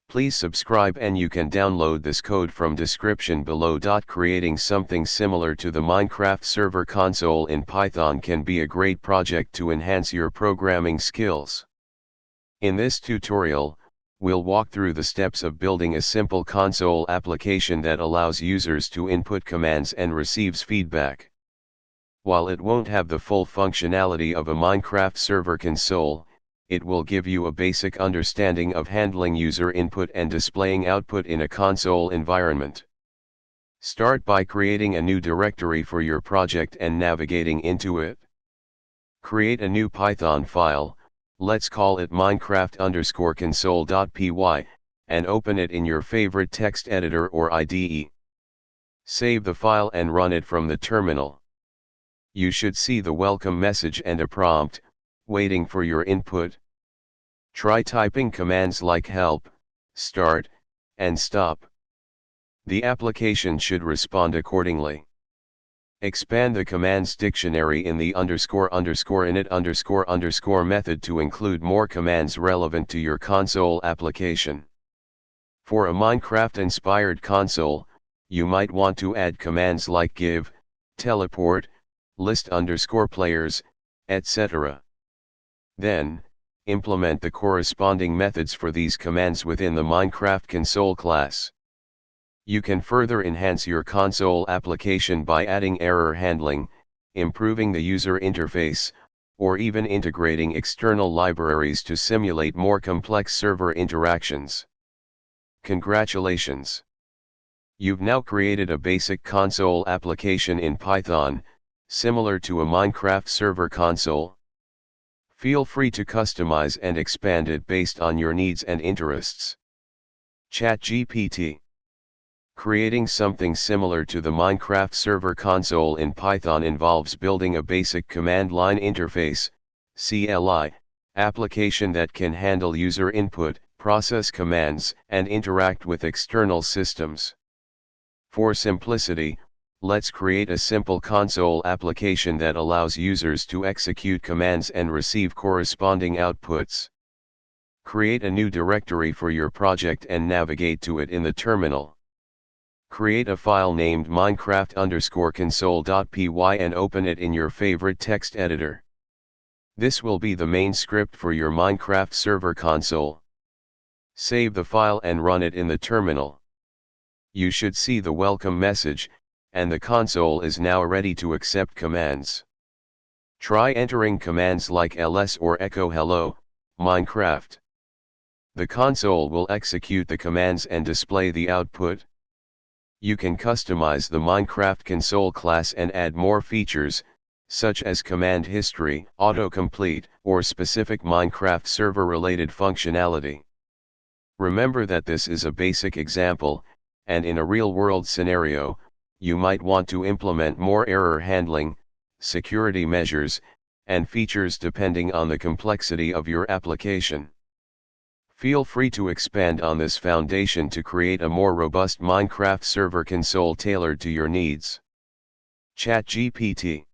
Please subscribe and you can download this code from description below. Creating something similar to the Minecraft server console in Python can be a great project to enhance your programming skills. In this tutorial, we'll walk through the steps of building a simple console application that allows users to input commands and receives feedback. While it won't have the full functionality of a Minecraft server console, it will give you a basic understanding of handling user input and displaying output in a console environment. Start by creating a new directory for your project and navigating into it. Create a new Python file, let's call it Minecraft_console.py, and open it in your favorite text editor or IDE. Save the file and run it from the terminal. You should see the welcome message and a prompt, waiting for your input. Try typing commands like help, start, and stop. The application should respond accordingly. Expand the commands dictionary in the __init___ method to include more commands relevant to your console application. For a Minecraft-inspired console, you might want to add commands like give, teleport, list_players, etc. Then, implement the corresponding methods for these commands within the Minecraft console class. You can further enhance your console application by adding error handling, improving the user interface, or even integrating external libraries to simulate more complex server interactions. Congratulations! You've now created a basic console application in Python, similar to a Minecraft server console. Feel free to customize and expand it based on your needs and interests. ChatGPT. Creating something similar to the Minecraft server console in Python involves building a basic command line interface, CLI, application that can handle user input, process commands, and interact with external systems. For simplicity, let's create a simple console application that allows users to execute commands and receive corresponding outputs. Create a new directory for your project and navigate to it in the terminal. Create a file named Minecraft_console.py and open it in your favorite text editor. This will be the main script for your Minecraft server console. Save the file and run it in the terminal. You should see the welcome message, and the console is now ready to accept commands. Try entering commands like ls or echo hello, Minecraft. The console will execute the commands and display the output. You can customize the Minecraft console class and add more features, such as command history, autocomplete, or specific Minecraft server-related functionality. Remember that this is a basic example, and in a real-world scenario, you might want to implement more error handling, security measures, and features depending on the complexity of your application. Feel free to expand on this foundation to create a more robust Minecraft server console tailored to your needs. ChatGPT.